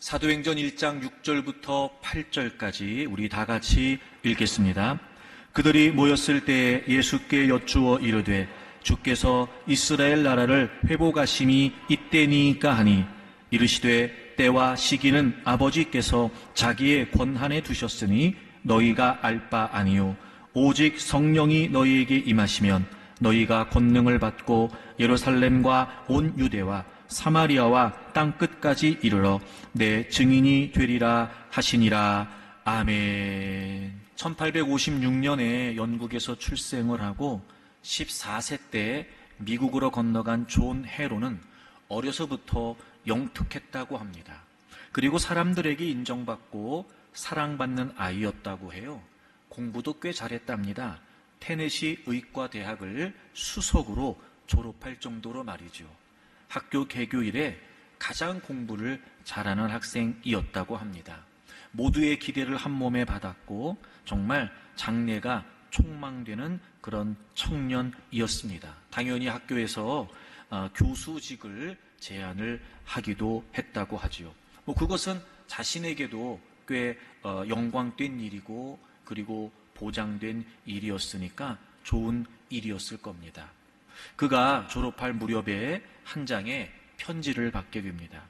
사도행전 1장 6절부터 8절까지 우리 다 같이 읽겠습니다. 그들이 모였을 때에 예수께 여쭈어 이르되 주께서 이스라엘 나라를 회복하심이 이때니까 하니 이르시되 때와 시기는 아버지께서 자기의 권한에 두셨으니 너희가 알 바 아니요 오직 성령이 너희에게 임하시면 너희가 권능을 받고 예루살렘과 온 유대와 사마리아와 땅끝까지 이르러 내 증인이 되리라 하시니라. 아멘. 1856년에 영국에서 출생을 하고 14세 때 미국으로 건너간 존 해로는 어려서부터 영특했다고 합니다. 그리고 사람들에게 인정받고 사랑받는 아이였다고 해요. 공부도 꽤 잘했답니다. 테네시 의과대학을 수석으로 졸업할 정도로 말이죠. 학교 개교 이래 가장 공부를 잘하는 학생이었다고 합니다. 모두의 기대를 한 몸에 받았고 정말 장래가 촉망되는 그런 청년이었습니다. 당연히 학교에서 교수직을 제안을 하기도 했다고 하지요. 그것은 자신에게도 꽤 영광된 일이고 그리고 보장된 일이었으니까 좋은 일이었을 겁니다. 그가 졸업할 무렵에 한 장의 편지를 받게 됩니다.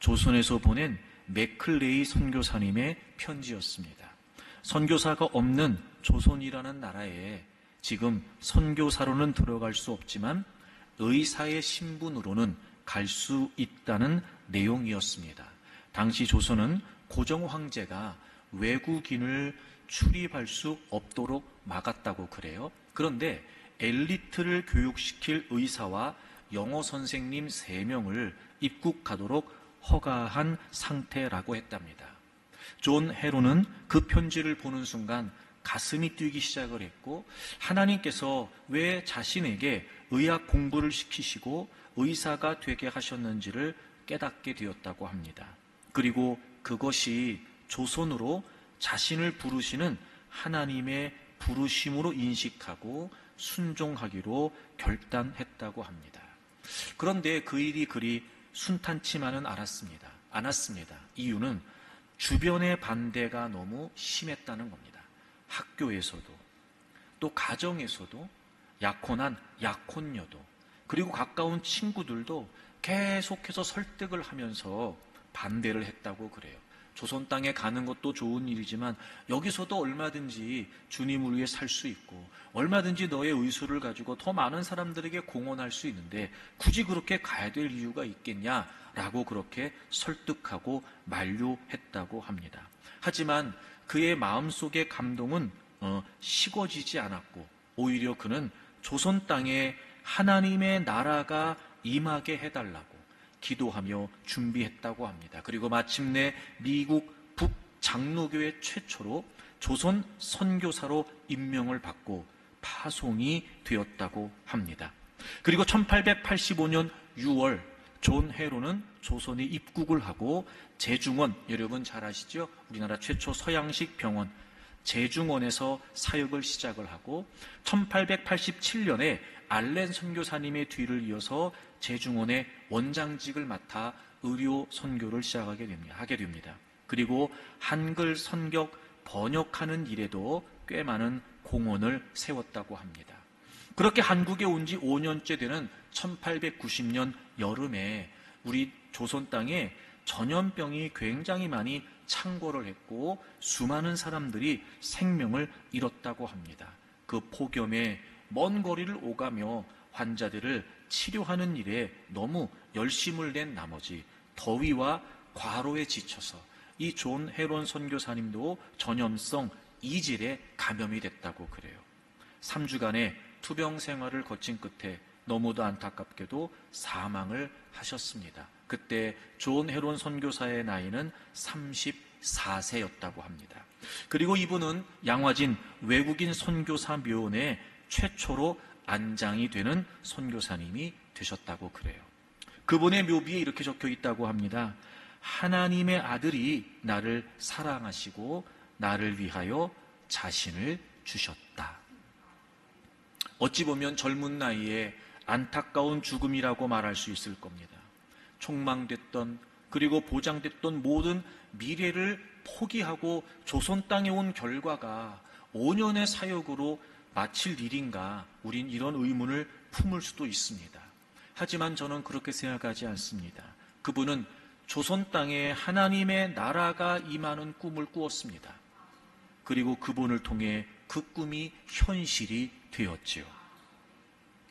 조선에서 보낸 맥클레이 선교사님의 편지였습니다. 선교사가 없는 조선이라는 나라에 지금 선교사로는 들어갈 수 없지만 의사의 신분으로는 갈 수 있다는 내용이었습니다. 당시 조선은 고종 황제가 외국인을 출입할 수 없도록 막았다고 그래요. 그런데 엘리트를 교육시킬 의사와 영어 선생님 3명을 입국하도록 허가한 상태라고 했답니다. 존 해로는 그 편지를 보는 순간 가슴이 뛰기 시작을 했고 하나님께서 왜 자신에게 의학 공부를 시키시고 의사가 되게 하셨는지를 깨닫게 되었다고 합니다. 그리고 그것이 조선으로 자신을 부르시는 하나님의 부르심으로 인식하고 순종하기로 결단했다고 합니다. 그런데 그 일이 그리 순탄치만은 않았습니다. 이유는 주변의 반대가 너무 심했다는 겁니다. 학교에서도 또 가정에서도 약혼한 약혼녀도 그리고 가까운 친구들도 계속해서 설득을 하면서 반대를 했다고 그래요. 조선 땅에 가는 것도 좋은 일이지만 여기서도 얼마든지 주님을 위해 살 수 있고 얼마든지 너의 의술을 가지고 더 많은 사람들에게 공헌할 수 있는데 굳이 그렇게 가야 될 이유가 있겠냐라고 그렇게 설득하고 만류했다고 합니다. 하지만 그의 마음속의 감동은 식어지지 않았고 오히려 그는 조선 땅에 하나님의 나라가 임하게 해달라고 기도하며 준비했다고 합니다. 그리고 마침내 미국 북장로교회 최초로 조선 선교사로 임명을 받고 파송이 되었다고 합니다. 그리고 1885년 6월 존 해로는 조선에 입국을 하고 제중원, 여러분 잘 아시죠? 우리나라 최초 서양식 병원 제중원에서 사역을 시작을 하고 1887년에 알렌 선교사님의 뒤를 이어서 제중원의 원장직을 맡아 의료 선교를 시작하게 됩니다. 그리고 한글 선격 번역하는 일에도 꽤 많은 공헌을 세웠다고 합니다. 그렇게 한국에 온 지 5년째 되는 1890년 여름에 우리 조선 땅에 전염병이 굉장히 많이 창궐을 했고 수많은 사람들이 생명을 잃었다고 합니다. 그 폭염에 먼 거리를 오가며 환자들을 치료하는 일에 너무 열심을 낸 나머지 더위와 과로에 지쳐서 이 존 해론 선교사님도 전염성 이질에 감염이 됐다고 그래요. 3주간의 투병 생활을 거친 끝에 너무도 안타깝게도 사망을 하셨습니다. 그때 존 해론 선교사의 나이는 34세였다고 합니다. 그리고 이분은 양화진 외국인 선교사 묘원에 최초로 안장이 되는 선교사님이 되셨다고 그래요. 그분의 묘비에 이렇게 적혀 있다고 합니다. 하나님의 아들이 나를 사랑하시고 나를 위하여 자신을 주셨다. 어찌 보면 젊은 나이에 안타까운 죽음이라고 말할 수 있을 겁니다. 촉망됐던 그리고 보장됐던 모든 미래를 포기하고 조선 땅에 온 결과가 5년의 사역으로 마칠 일인가? 우린 이런 의문을 품을 수도 있습니다. 하지만 저는 그렇게 생각하지 않습니다. 그분은 조선 땅에 하나님의 나라가 임하는 꿈을 꾸었습니다. 그리고 그분을 통해 그 꿈이 현실이 되었지요.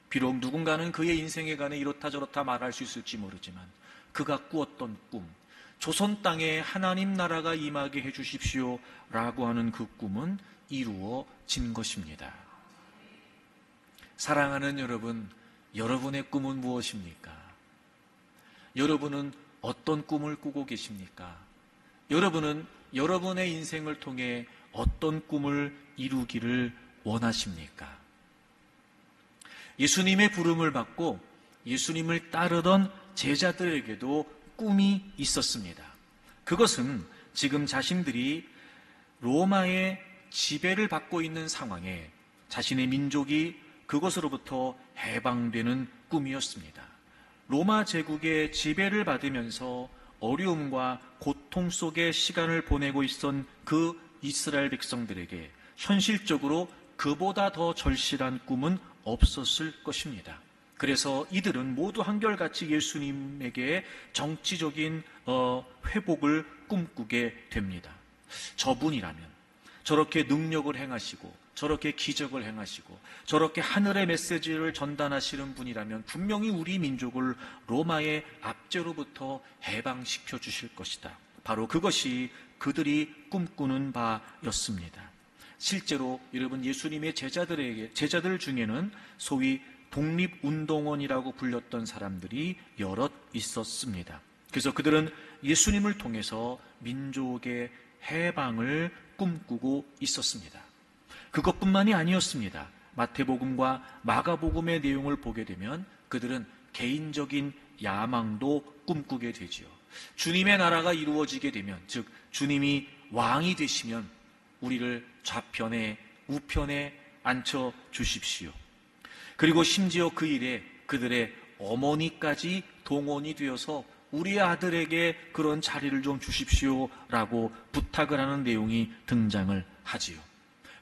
비록 누군가는 그의 인생에 관해 이렇다 저렇다 말할 수 있을지 모르지만 그가 꾸었던 꿈, 조선 땅에 하나님 나라가 임하게 해주십시오 라고 하는 그 꿈은 이루어진 것입니다. 사랑하는 여러분, 여러분의 꿈은 무엇입니까? 여러분은 어떤 꿈을 꾸고 계십니까? 여러분은 여러분의 인생을 통해 어떤 꿈을 이루기를 원하십니까? 예수님의 부름을 받고 예수님을 따르던 제자들에게도 꿈이 있었습니다. 그것은 지금 자신들이 로마의 지배를 받고 있는 상황에 자신의 민족이 그것으로부터 해방되는 꿈이었습니다. 로마 제국의 지배를 받으면서 어려움과 고통 속의 시간을 보내고 있던 그 이스라엘 백성들에게 현실적으로 그보다 더 절실한 꿈은 없었을 것입니다. 그래서 이들은 모두 한결같이 예수님에게 정치적인 회복을 꿈꾸게 됩니다. 저분이라면 저렇게 능력을 행하시고 저렇게 기적을 행하시고 저렇게 하늘의 메시지를 전달하시는 분이라면 분명히 우리 민족을 로마의 압제로부터 해방시켜 주실 것이다. 바로 그것이 그들이 꿈꾸는 바였습니다. 실제로 여러분, 예수님의 제자들 중에는 소위 독립운동원이라고 불렸던 사람들이 여럿 있었습니다. 그래서 그들은 예수님을 통해서 민족의 해방을 꿈꾸고 있었습니다. 그것뿐만이 아니었습니다. 마태복음과 마가복음의 내용을 보게 되면 그들은 개인적인 야망도 꿈꾸게 되지요. 주님의 나라가 이루어지게 되면, 즉 주님이 왕이 되시면 우리를 좌편에 우편에 앉혀 주십시오. 그리고 심지어 그 일에 그들의 어머니까지 동원이 되어서 우리 아들에게 그런 자리를 좀 주십시오라고 부탁을 하는 내용이 등장을 하지요.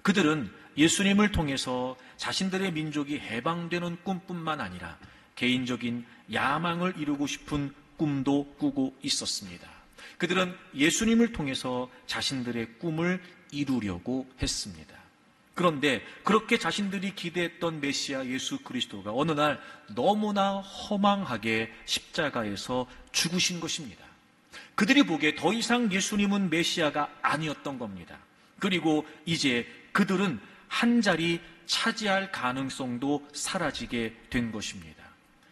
그들은 예수님을 통해서 자신들의 민족이 해방되는 꿈뿐만 아니라 개인적인 야망을 이루고 싶은 꿈도 꾸고 있었습니다. 그들은 예수님을 통해서 자신들의 꿈을 이루려고 했습니다. 그런데 그렇게 자신들이 기대했던 메시아 예수 그리스도가 어느 날 너무나 허망하게 십자가에서 죽으신 것입니다. 그들이 보기에 더 이상 예수님은 메시아가 아니었던 겁니다. 그리고 이제 그들은 한 자리 차지할 가능성도 사라지게 된 것입니다.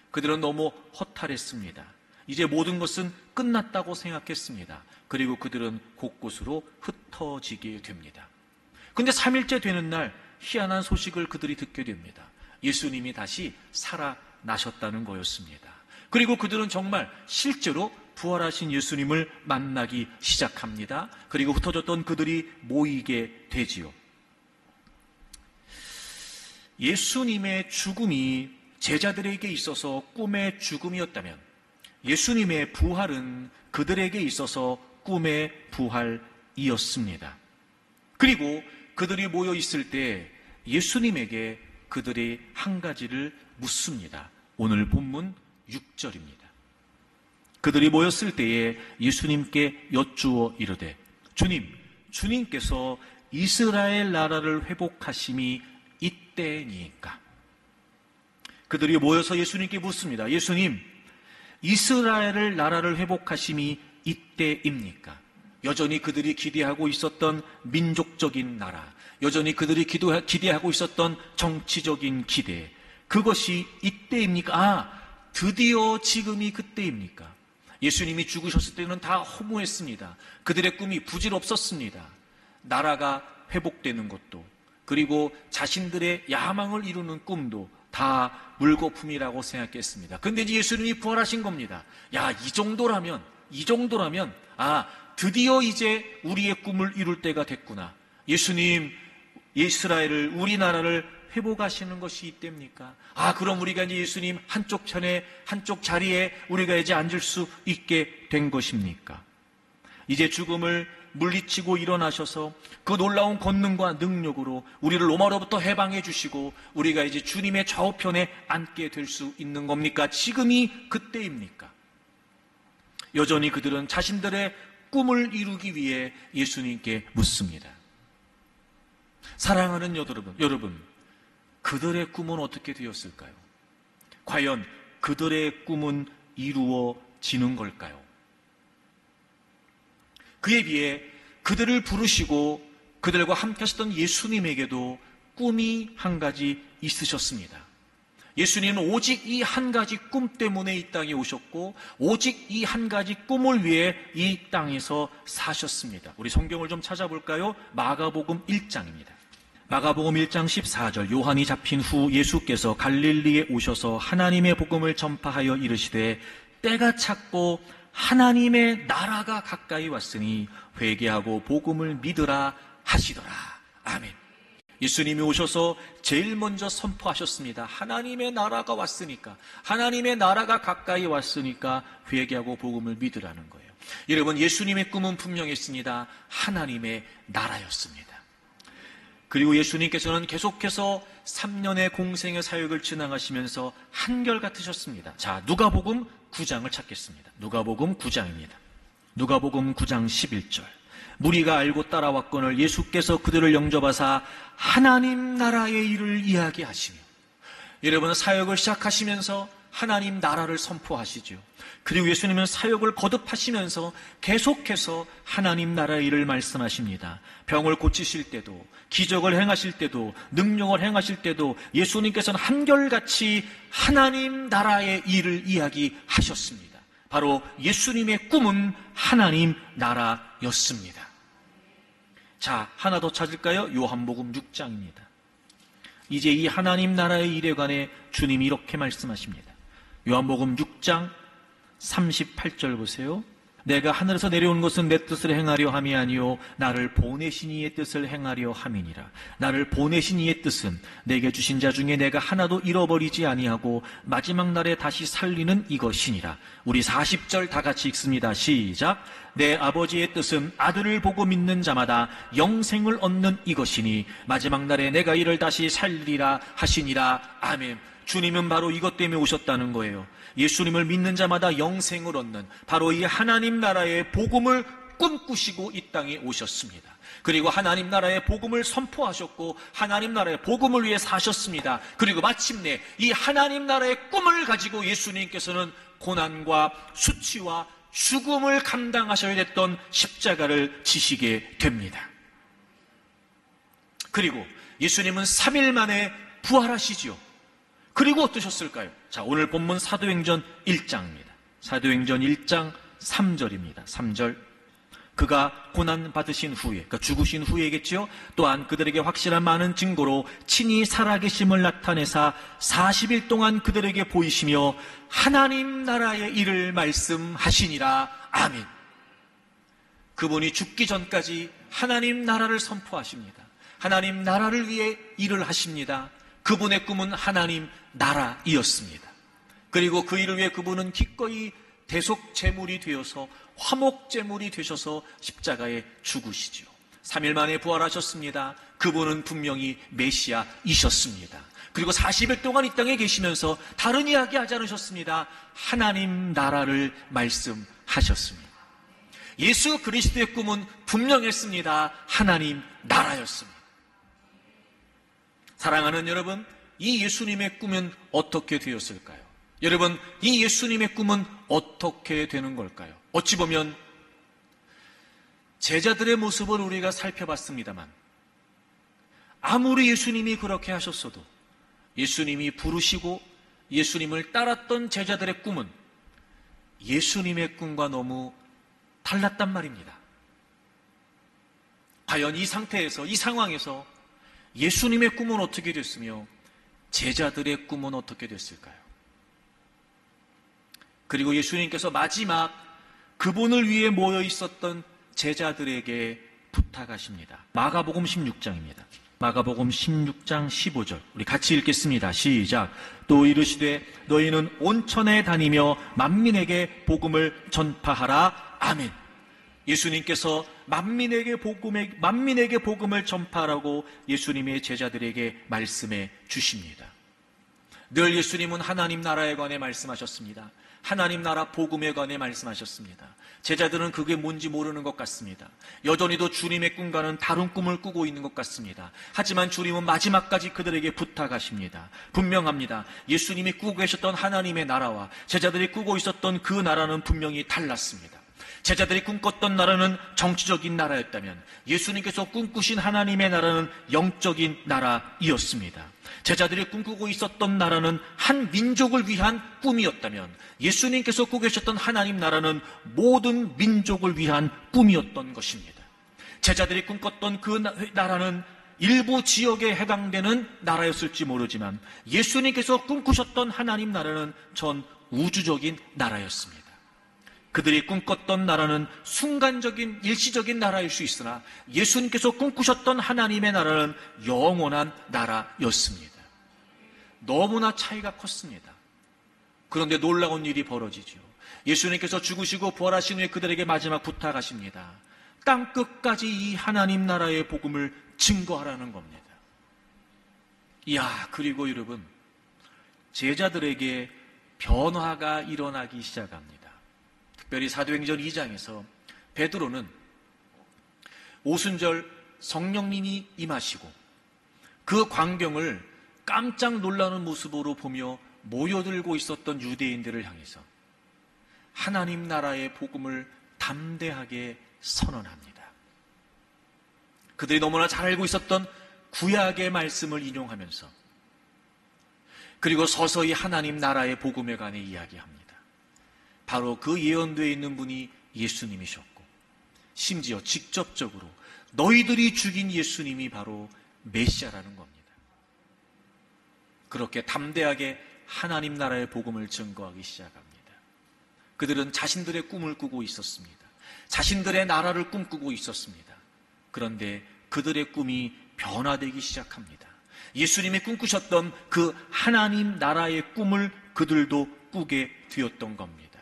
그들은 너무 허탈했습니다. 이제 모든 것은 끝났다고 생각했습니다. 그리고 그들은 곳곳으로 흩어지게 됩니다. 근데 3일째 되는 날 희한한 소식을 그들이 듣게 됩니다. 예수님이 다시 살아나셨다는 거였습니다. 그리고 그들은 정말 실제로 부활하신 예수님을 만나기 시작합니다. 그리고 흩어졌던 그들이 모이게 되지요. 예수님의 죽음이 제자들에게 있어서 꿈의 죽음이었다면 예수님의 부활은 그들에게 있어서 꿈의 부활이었습니다. 그리고 그들이 모여 있을 때 예수님에게 그들이 한 가지를 묻습니다. 오늘 본문 6절입니다. 그들이 모였을 때에 예수님께 여쭈어 이르되 주님께서 이스라엘 나라를 회복하심이 이때니까. 그들이 모여서 예수님께 묻습니다. 예수님, 이스라엘 나라를 회복하심이 이때입니까? 여전히 그들이 기대하고 있었던 민족적인 나라, 여전히 그들이 기대하고 있었던 정치적인 기대, 그것이 이때입니까? 드디어 지금이 그때입니까? 예수님이 죽으셨을 때는 다 허무했습니다. 그들의 꿈이 부질없었습니다. 나라가 회복되는 것도, 그리고 자신들의 야망을 이루는 꿈도 다 물거품이라고 생각했습니다. 그런데 이제 예수님이 부활하신 겁니다. 이 정도라면 드디어 이제 우리의 꿈을 이룰 때가 됐구나. 예수님, 이스라엘을, 우리나라를 회복하시는 것이 이때입니까? 그럼 우리가 이제 예수님 한쪽 편에, 한쪽 자리에 우리가 이제 앉을 수 있게 된 것입니까? 이제 죽음을 물리치고 일어나셔서 그 놀라운 권능과 능력으로 우리를 로마로부터 해방해 주시고 우리가 이제 주님의 좌우편에 앉게 될 수 있는 겁니까? 지금이 그때입니까? 여전히 그들은 자신들의 꿈을 이루기 위해 예수님께 묻습니다. 사랑하는 여러분, 그들의 꿈은 어떻게 되었을까요? 과연 그들의 꿈은 이루어지는 걸까요? 그에 비해 그들을 부르시고 그들과 함께 하셨던 예수님에게도 꿈이 한 가지 있으셨습니다. 예수님은 오직 이 한 가지 꿈 때문에 이 땅에 오셨고 오직 이 한 가지 꿈을 위해 이 땅에서 사셨습니다. 우리 성경을 좀 찾아볼까요? 마가복음 1장입니다. 마가복음 1장 14절, 요한이 잡힌 후 예수께서 갈릴리에 오셔서 하나님의 복음을 전파하여 이르시되 때가 찼고 하나님의 나라가 가까이 왔으니 회개하고 복음을 믿으라 하시더라. 아멘. 예수님이 오셔서 제일 먼저 선포하셨습니다. 하나님의 나라가 왔으니까, 하나님의 나라가 가까이 왔으니까 회개하고 복음을 믿으라는 거예요. 여러분, 예수님의 꿈은 분명했습니다. 하나님의 나라였습니다. 그리고 예수님께서는 계속해서 3년의 공생의 사역을 지나가시면서 한결같으셨습니다. 자, 누가복음 9장을 찾겠습니다. 누가복음 9장입니다. 누가복음 9장 11절. 무리가 알고 따라왔거늘 예수께서 그들을 영접하사 하나님 나라의 일을 이야기하시며, 여러분, 사역을 시작하시면서 하나님 나라를 선포하시죠. 그리고 예수님은 사역을 거듭하시면서 계속해서 하나님 나라의 일을 말씀하십니다. 병을 고치실 때도, 기적을 행하실 때도, 능력을 행하실 때도 예수님께서는 한결같이 하나님 나라의 일을 이야기하셨습니다. 바로 예수님의 꿈은 하나님 나라였습니다. 자, 하나 더 찾을까요? 요한복음 6장입니다. 이제 이 하나님 나라의 일에 관해 주님이 이렇게 말씀하십니다. 요한복음 6장 38절 보세요. 내가 하늘에서 내려온 것은 내 뜻을 행하려 함이 아니요 나를 보내신 이의 뜻을 행하려 함이니라. 나를 보내신 이의 뜻은 내게 주신 자 중에 내가 하나도 잃어버리지 아니하고 마지막 날에 다시 살리는 이것이니라. 우리 40절 다 같이 읽습니다. 시작. 내 아버지의 뜻은 아들을 보고 믿는 자마다 영생을 얻는 이것이니 마지막 날에 내가 이를 다시 살리리라 하시니라. 아멘. 주님은 바로 이것 때문에 오셨다는 거예요. 예수님을 믿는 자마다 영생을 얻는 바로 이 하나님 나라의 복음을 꿈꾸시고 이 땅에 오셨습니다. 그리고 하나님 나라의 복음을 선포하셨고 하나님 나라의 복음을 위해 사셨습니다. 그리고 마침내 이 하나님 나라의 꿈을 가지고 예수님께서는 고난과 수치와 죽음을 감당하셔야 됐던 십자가를 지시게 됩니다. 그리고 예수님은 3일 만에 부활하시죠. 그리고 어떠셨을까요? 자, 오늘 본문 사도행전 1장입니다. 사도행전 1장 3절입니다. 3절. 그가 고난 받으신 후에, 그러니까 죽으신 후에겠지요. 또한 그들에게 확실한 많은 증거로 친히 살아계심을 나타내사 40일 동안 그들에게 보이시며 하나님 나라의 일을 말씀하시니라. 아멘. 그분이 죽기 전까지 하나님 나라를 선포하십니다. 하나님 나라를 위해 일을 하십니다. 그분의 꿈은 하나님 나라이었습니다. 그리고 그 일을 위해 그분은 기꺼이 대속제물이 되어서 화목제물이 되셔서 십자가에 죽으시죠. 3일 만에 부활하셨습니다. 그분은 분명히 메시아이셨습니다. 그리고 40일 동안 이 땅에 계시면서 다른 이야기 하지 않으셨습니다. 하나님 나라를 말씀하셨습니다. 예수 그리스도의 꿈은 분명했습니다. 하나님 나라였습니다. 사랑하는 여러분, 이 예수님의 꿈은 어떻게 되었을까요? 여러분, 이 예수님의 꿈은 어떻게 되는 걸까요? 어찌 보면 제자들의 모습을 우리가 살펴봤습니다만 아무리 예수님이 그렇게 하셨어도 예수님이 부르시고 예수님을 따랐던 제자들의 꿈은 예수님의 꿈과 너무 달랐단 말입니다. 과연 이 상태에서, 이 상황에서 예수님의 꿈은 어떻게 됐으며 제자들의 꿈은 어떻게 됐을까요? 그리고 예수님께서 마지막 그분을 위해 모여 있었던 제자들에게 부탁하십니다. 마가복음 16장입니다. 마가복음 16장 15절 우리 같이 읽겠습니다. 시작. 또 이르시되 너희는 온천에 다니며 만민에게 복음을 전파하라. 아멘. 예수님께서 만민에게 복음을 전파하라고 예수님의 제자들에게 말씀해 주십니다. 늘 예수님은 하나님 나라에 관해 말씀하셨습니다. 하나님 나라 복음에 관해 말씀하셨습니다. 제자들은 그게 뭔지 모르는 것 같습니다. 여전히도 주님의 꿈과는 다른 꿈을 꾸고 있는 것 같습니다. 하지만 주님은 마지막까지 그들에게 부탁하십니다. 분명합니다. 예수님이 꾸고 계셨던 하나님의 나라와 제자들이 꾸고 있었던 그 나라는 분명히 달랐습니다. 제자들이 꿈꿨던 나라는 정치적인 나라였다면 예수님께서 꿈꾸신 하나님의 나라는 영적인 나라이었습니다. 제자들이 꿈꾸고 있었던 나라는 한 민족을 위한 꿈이었다면 예수님께서 꾸고 계셨던 하나님 나라는 모든 민족을 위한 꿈이었던 것입니다. 제자들이 꿈꿨던 그 나라는 일부 지역에 해당되는 나라였을지 모르지만 예수님께서 꿈꾸셨던 하나님 나라는 전 우주적인 나라였습니다. 그들이 꿈꿨던 나라는 순간적인 일시적인 나라일 수 있으나 예수님께서 꿈꾸셨던 하나님의 나라는 영원한 나라였습니다. 너무나 차이가 컸습니다. 그런데 놀라운 일이 벌어지죠. 예수님께서 죽으시고 부활하신 후에 그들에게 마지막 부탁하십니다. 땅끝까지 이 하나님 나라의 복음을 증거하라는 겁니다. 이야, 그리고 여러분, 제자들에게 변화가 일어나기 시작합니다. 특별히 사도행전 2장에서 베드로는 오순절 성령님이 임하시고 그 광경을 깜짝 놀라는 모습으로 보며 모여들고 있었던 유대인들을 향해서 하나님 나라의 복음을 담대하게 선언합니다. 그들이 너무나 잘 알고 있었던 구약의 말씀을 인용하면서 그리고 서서히 하나님 나라의 복음에 관해 이야기합니다. 바로 그 예언되어 있는 분이 예수님이셨고 심지어 직접적으로 너희들이 죽인 예수님이 바로 메시아라는 겁니다. 그렇게 담대하게 하나님 나라의 복음을 증거하기 시작합니다. 그들은 자신들의 꿈을 꾸고 있었습니다. 자신들의 나라를 꿈꾸고 있었습니다. 그런데 그들의 꿈이 변화되기 시작합니다. 예수님이 꿈꾸셨던 그 하나님 나라의 꿈을 그들도 꾸게 되었던 겁니다.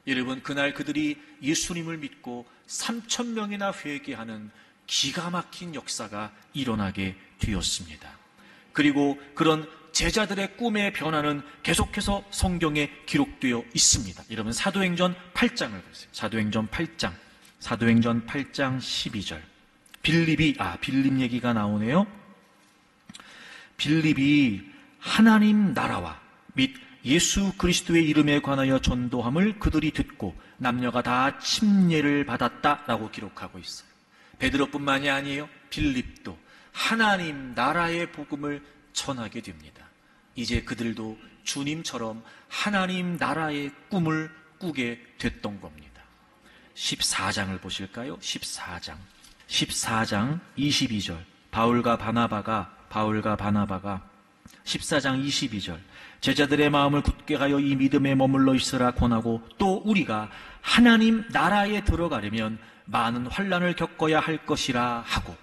여러분, 그날 그들이 예수님을 믿고 3,000명이나 회개하는 기가 막힌 역사가 일어나게 되었습니다. 그리고 그런 제자들의 꿈의 변화는 계속해서 성경에 기록되어 있습니다. 여러분, 사도행전 8장을 보세요. 사도행전 8장 12절. 빌립 얘기가 나오네요. 빌립이 하나님 나라와 및 예수 그리스도의 이름에 관하여 전도함을 그들이 듣고 남녀가 다 침례를 받았다라고 기록하고 있어요. 베드로뿐만이 아니에요. 빌립도 하나님 나라의 복음을 전하게 됩니다. 이제 그들도 주님처럼 하나님 나라의 꿈을 꾸게 됐던 겁니다. 14장을 보실까요? 14장 22절. 바울과 바나바가 14장 22절. 제자들의 마음을 굳게 하여 이 믿음에 머물러 있으라 권하고 또 우리가 하나님 나라에 들어가려면 많은 환난을 겪어야 할 것이라 하고.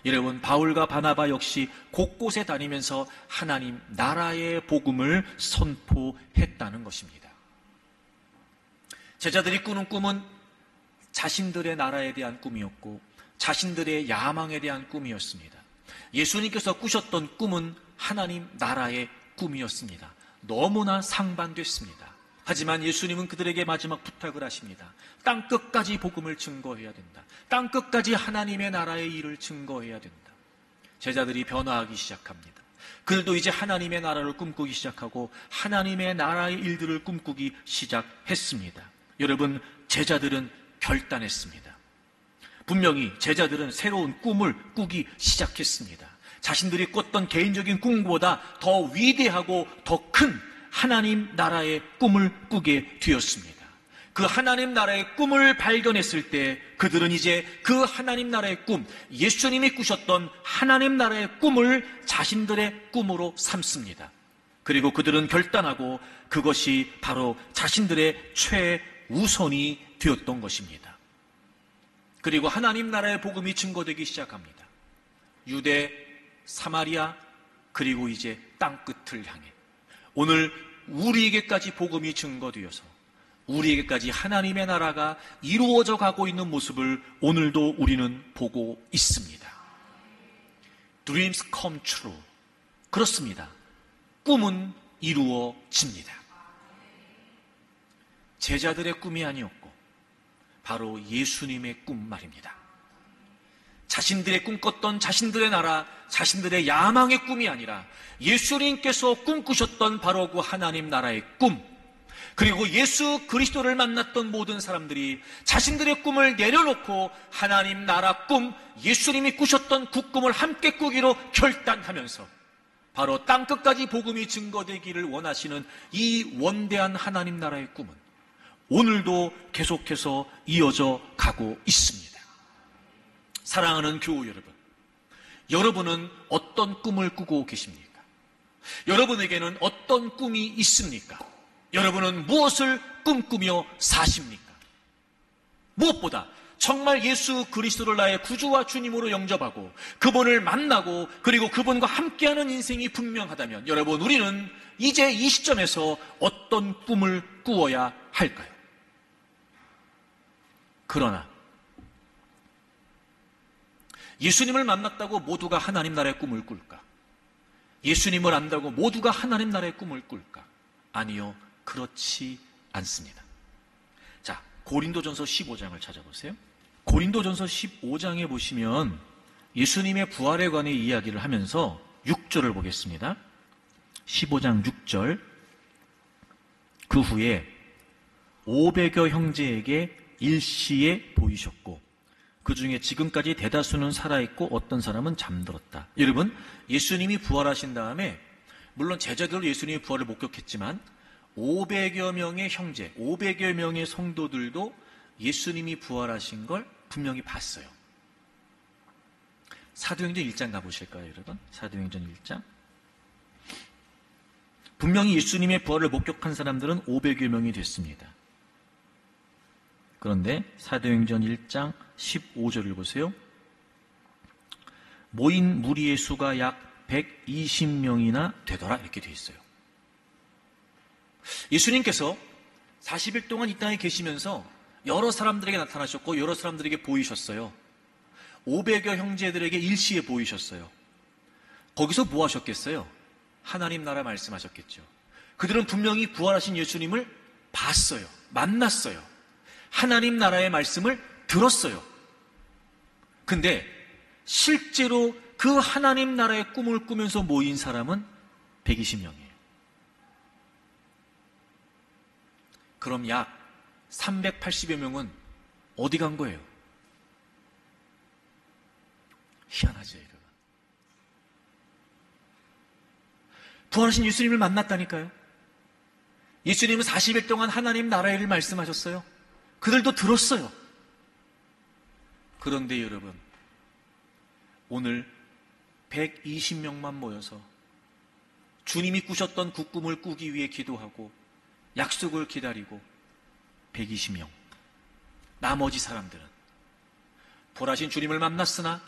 여러분, 바울과 바나바 역시 곳곳에 다니면서 하나님 나라의 복음을 선포했다는 것입니다. 제자들이 꾸는 꿈은 자신들의 나라에 대한 꿈이었고 자신들의 야망에 대한 꿈이었습니다. 예수님께서 꾸셨던 꿈은 하나님 나라의 꿈이었습니다. 너무나 상반됐습니다. 하지만 예수님은 그들에게 마지막 부탁을 하십니다. 땅끝까지 복음을 증거해야 된다. 땅끝까지 하나님의 나라의 일을 증거해야 된다. 제자들이 변화하기 시작합니다. 그들도 이제 하나님의 나라를 꿈꾸기 시작하고 하나님의 나라의 일들을 꿈꾸기 시작했습니다. 여러분, 제자들은 결단했습니다. 분명히 제자들은 새로운 꿈을 꾸기 시작했습니다. 자신들이 꿨던 개인적인 꿈보다 더 위대하고 더 큰 하나님 나라의 꿈을 꾸게 되었습니다. 그 하나님 나라의 꿈을 발견했을 때 그들은 이제 그 하나님 나라의 꿈, 예수님이 꾸셨던 하나님 나라의 꿈을 자신들의 꿈으로 삼습니다. 그리고 그들은 결단하고 그것이 바로 자신들의 최우선이 되었던 것입니다. 그리고 하나님 나라의 복음이 증거되기 시작합니다. 유대, 사마리아, 그리고 이제 땅끝을 향해 오늘 우리에게까지 복음이 증거되어서 우리에게까지 하나님의 나라가 이루어져 가고 있는 모습을 오늘도 우리는 보고 있습니다. Dreams come true. 그렇습니다. 꿈은 이루어집니다. 제자들의 꿈이 아니었고 바로 예수님의 꿈 말입니다. 자신들의 꿈꿨던 자신들의 나라, 자신들의 야망의 꿈이 아니라 예수님께서 꿈꾸셨던 바로 그 하나님 나라의 꿈, 그리고 예수 그리스도를 만났던 모든 사람들이 자신들의 꿈을 내려놓고 하나님 나라 꿈, 예수님이 꾸셨던 그 꿈을 함께 꾸기로 결단하면서 바로 땅끝까지 복음이 증거되기를 원하시는 이 원대한 하나님 나라의 꿈은 오늘도 계속해서 이어져 가고 있습니다. 사랑하는 교우 여러분, 여러분은 어떤 꿈을 꾸고 계십니까? 여러분에게는 어떤 꿈이 있습니까? 여러분은 무엇을 꿈꾸며 사십니까? 무엇보다 정말 예수 그리스도를 나의 구주와 주님으로 영접하고 그분을 만나고 그리고 그분과 함께하는 인생이 분명하다면 여러분, 우리는 이제 이 시점에서 어떤 꿈을 꾸어야 할까요? 그러나 예수님을 만났다고 모두가 하나님 나라의 꿈을 꿀까? 예수님을 안다고 모두가 하나님 나라의 꿈을 꿀까? 아니요, 그렇지 않습니다. 자, 고린도전서 15장을 찾아보세요. 고린도전서 15장에 보시면 예수님의 부활에 관해 이야기를 하면서 6절을 보겠습니다. 15장 6절. 그 후에 500여 형제에게 일시에 보이셨고 그 중에 지금까지 대다수는 살아있고 어떤 사람은 잠들었다. 여러분, 예수님이 부활하신 다음에 물론 제자들도 예수님의 부활을 목격했지만 500여 명의 형제, 500여 명의 성도들도 예수님이 부활하신 걸 분명히 봤어요. 사도행전 1장 가보실까요, 여러분? 사도행전 1장. 분명히 예수님의 부활을 목격한 사람들은 500여 명이 됐습니다. 그런데 사도행전 1장 15절을 보세요. 모인 무리의 수가 약 120명이나 되더라, 이렇게 되어 있어요. 예수님께서 40일 동안 이 땅에 계시면서 여러 사람들에게 나타나셨고 여러 사람들에게 보이셨어요. 500여 형제들에게 일시에 보이셨어요. 거기서 뭐 하셨겠어요? 하나님 나라 말씀하셨겠죠. 그들은 분명히 부활하신 예수님을 봤어요. 만났어요. 하나님 나라의 말씀을 들었어요. 근데 실제로 그 하나님 나라의 꿈을 꾸면서 모인 사람은 120명이에요. 그럼 약 380여 명은 어디 간 거예요? 희한하죠, 여러분. 부활하신 예수님을 만났다니까요. 예수님은 40일 동안 하나님 나라의 일을 말씀하셨어요. 그들도 들었어요. 그런데 여러분, 오늘 120명만 모여서 주님이 꾸셨던 그 꿈을 꾸기 위해 기도하고 약속을 기다리고 120명. 나머지 사람들은 부활하신 주님을 만났으나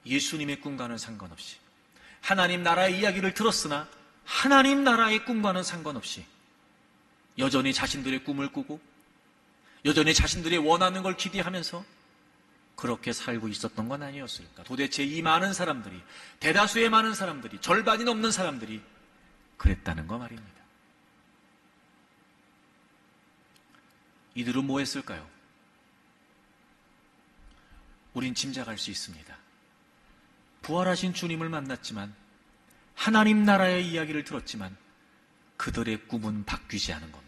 예수님의 꿈과는 상관없이, 하나님 나라의 이야기를 들었으나 하나님 나라의 꿈과는 상관없이 여전히 자신들의 꿈을 꾸고 여전히 자신들이 원하는 걸 기대하면서 그렇게 살고 있었던 건 아니었을까? 도대체 이 많은 사람들이, 대다수의 많은 사람들이, 절반이 넘는 사람들이 그랬다는 거 말입니다. 이들은 뭐 했을까요? 우린 짐작할 수 있습니다. 부활하신 주님을 만났지만, 하나님 나라의 이야기를 들었지만 그들의 꿈은 바뀌지 않은 겁니다.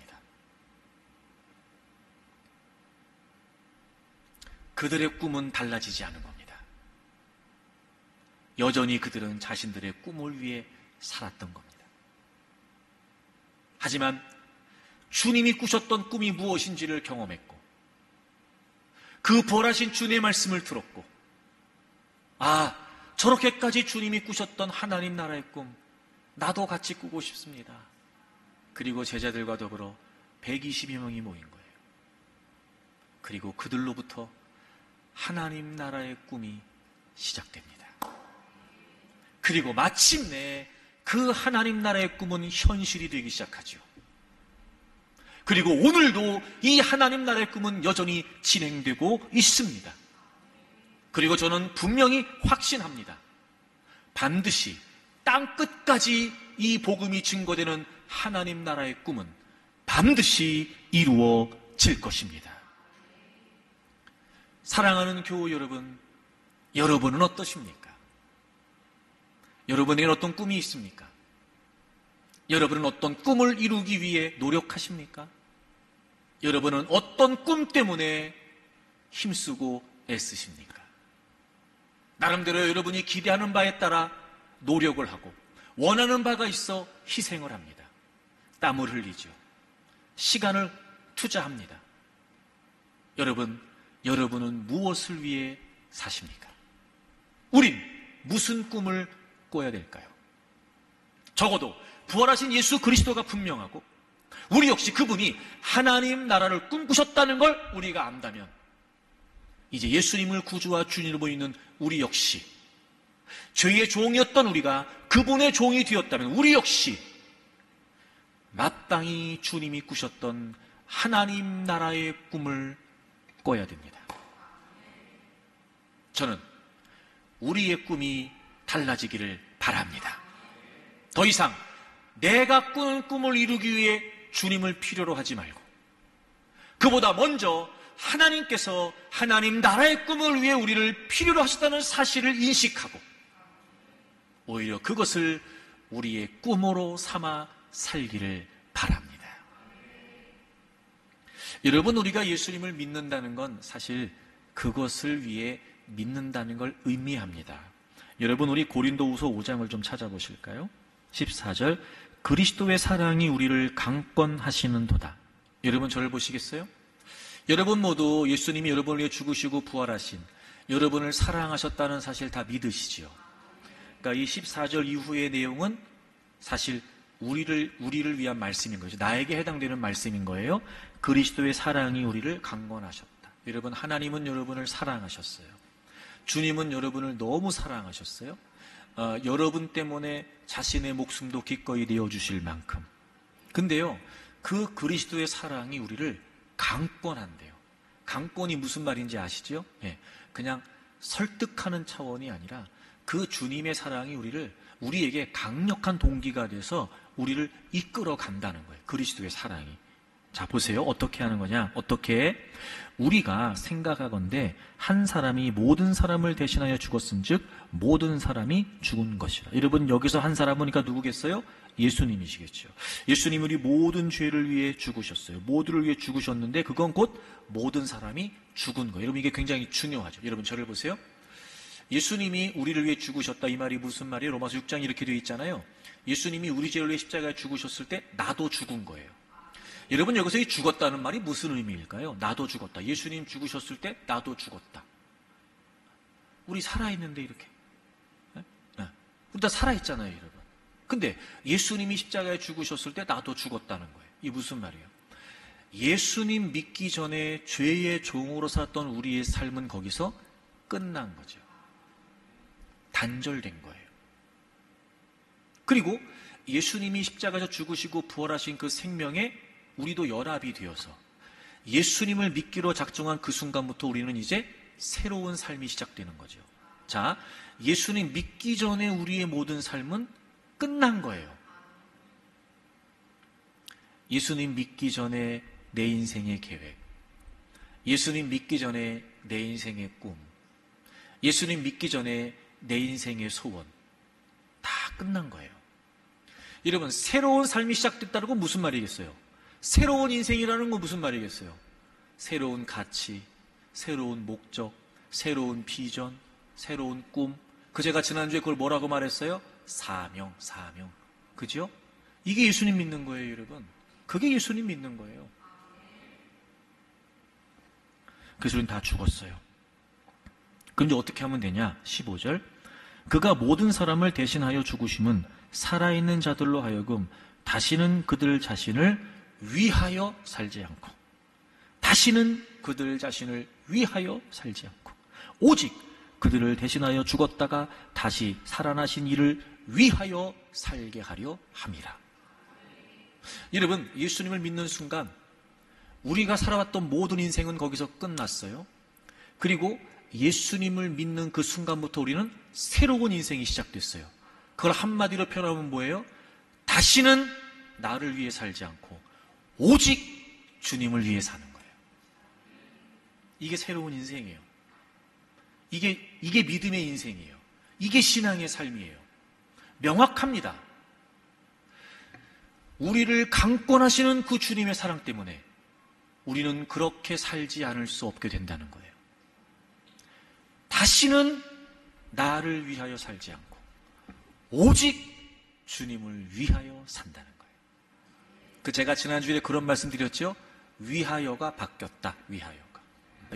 그들의 꿈은 달라지지 않은 겁니다. 여전히 그들은 자신들의 꿈을 위해 살았던 겁니다. 하지만 주님이 꾸셨던 꿈이 무엇인지를 경험했고 그 부활하신 주님의 말씀을 들었고, 아, 저렇게까지 주님이 꾸셨던 하나님 나라의 꿈 나도 같이 꾸고 싶습니다. 그리고 제자들과 더불어 120여 명이 모인 거예요. 그리고 그들로부터 하나님 나라의 꿈이 시작됩니다. 그리고 마침내 그 하나님 나라의 꿈은 현실이 되기 시작하죠. 그리고 오늘도 이 하나님 나라의 꿈은 여전히 진행되고 있습니다. 그리고 저는 분명히 확신합니다. 반드시 땅 끝까지 이 복음이 증거되는 하나님 나라의 꿈은 반드시 이루어질 것입니다. 사랑하는 교우 여러분, 여러분은 어떠십니까? 여러분에겐 어떤 꿈이 있습니까? 여러분은 어떤 꿈을 이루기 위해 노력하십니까? 여러분은 어떤 꿈 때문에 힘쓰고 애쓰십니까? 나름대로 여러분이 기대하는 바에 따라 노력을 하고 원하는 바가 있어 희생을 합니다. 땀을 흘리죠. 시간을 투자합니다. 여러분은 무엇을 위해 사십니까? 우린 무슨 꿈을 꿔야 될까요? 적어도 부활하신 예수 그리스도가 분명하고 우리 역시 그분이 하나님 나라를 꿈꾸셨다는 걸 우리가 안다면 이제 예수님을 구주와 주님으로 보이는 우리 역시 죄의 종이었던 우리가 그분의 종이 되었다면 우리 역시 마땅히 주님이 꾸셨던 하나님 나라의 꿈을 꿔야 됩니다. 저는 우리의 꿈이 달라지기를 바랍니다. 더 이상 내가 꾸는 꿈을 이루기 위해 주님을 필요로 하지 말고 그보다 먼저 하나님께서 하나님 나라의 꿈을 위해 우리를 필요로 하셨다는 사실을 인식하고 오히려 그것을 우리의 꿈으로 삼아 살기를 바랍니다. 여러분, 우리가 예수님을 믿는다는 건 사실 그것을 위해 믿는다는 걸 의미합니다. 여러분, 우리 고린도후서 5장을 좀 찾아보실까요? 14절, 그리스도의 사랑이 우리를 강권하시는도다. 여러분, 저를 보시겠어요? 여러분 모두 예수님이 여러분을 위해 죽으시고 부활하신 여러분을 사랑하셨다는 사실 다 믿으시죠? 그러니까 이 14절 이후의 내용은 사실 우리를 위한 말씀인 거죠. 나에게 해당되는 말씀인 거예요. 그리스도의 사랑이 우리를 강권하셨다. 여러분, 하나님은 여러분을 사랑하셨어요. 주님은 여러분을 너무 사랑하셨어요. 여러분 때문에 자신의 목숨도 기꺼이 내어주실 만큼. 근데요, 그 그리스도의 사랑이 우리를 강권한대요. 강권이 무슨 말인지 아시죠? 예, 그냥 설득하는 차원이 아니라 그 주님의 사랑이 우리에게 강력한 동기가 돼서 우리를 이끌어 간다는 거예요. 그리스도의 사랑이. 자, 보세요. 어떻게 하는 거냐? 어떻게? 우리가 생각하건대 한 사람이 모든 사람을 대신하여 죽었은즉 모든 사람이 죽은 것이라. 여러분, 여기서 한 사람은 그러니까 누구겠어요? 예수님이시겠죠. 예수님이 우리 모든 죄를 위해 죽으셨어요. 모두를 위해 죽으셨는데 그건 곧 모든 사람이 죽은 거예요. 여러분, 이게 굉장히 중요하죠. 여러분, 저를 보세요. 예수님이 우리를 위해 죽으셨다. 이 말이 무슨 말이에요? 로마서 6장 이렇게 되어 있잖아요. 예수님이 우리 죄를 위해 십자가에 죽으셨을 때 나도 죽은 거예요. 여러분, 여기서 이 죽었다는 말이 무슨 의미일까요? 나도 죽었다. 예수님 죽으셨을 때 나도 죽었다. 우리 살아있는데 이렇게. 우리 다 살아있잖아요, 여러분. 근데 예수님이 십자가에 죽으셨을 때 나도 죽었다는 거예요. 이게 무슨 말이에요? 예수님 믿기 전에 죄의 종으로 살았던 우리의 삶은 거기서 끝난 거죠. 단절된 거예요. 그리고 예수님이 십자가에서 죽으시고 부활하신 그 생명에 우리도 연합이 되어서 예수님을 믿기로 작정한 그 순간부터 우리는 이제 새로운 삶이 시작되는 거죠. 자, 예수님 믿기 전에 우리의 모든 삶은 끝난 거예요. 예수님 믿기 전에 내 인생의 계획, 예수님 믿기 전에 내 인생의 꿈, 예수님 믿기 전에 내 인생의 소원, 다 끝난 거예요. 여러분, 새로운 삶이 시작됐다는 건 무슨 말이겠어요? 새로운 인생이라는 건 무슨 말이겠어요? 새로운 가치, 새로운 목적, 새로운 비전, 새로운 꿈. 제가 지난주에 그걸 뭐라고 말했어요? 사명. 그죠? 이게 예수님 믿는 거예요, 여러분. 그게 예수님 믿는 거예요. 그래서 우리는 다 죽었어요. 그럼 이제 어떻게 하면 되냐? 15절. 그가 모든 사람을 대신하여 죽으심은 살아있는 자들로 하여금 다시는 그들 자신을 위하여 살지 않고, 다시는 그들 자신을 위하여 살지 않고, 오직 그들을 대신하여 죽었다가 다시 살아나신 이를 위하여 살게 하려 함이라. 여러분, 예수님을 믿는 순간 우리가 살아왔던 모든 인생은 거기서 끝났어요. 그리고 예수님을 믿는 그 순간부터 우리는 새로운 인생이 시작됐어요. 그걸 한마디로 표현하면 뭐예요? 다시는 나를 위해 살지 않고 오직 주님을 위해 사는 거예요. 이게 새로운 인생이에요. 이게 믿음의 인생이에요. 이게 신앙의 삶이에요. 명확합니다. 우리를 강권하시는 그 주님의 사랑 때문에 우리는 그렇게 살지 않을 수 없게 된다는 거예요. 다시는 나를 위하여 살지 않고 오직 주님을 위하여 산다는 거예요. 제가 지난주에 그런 말씀 드렸죠? 위하여가 바뀌었다. 위하여가.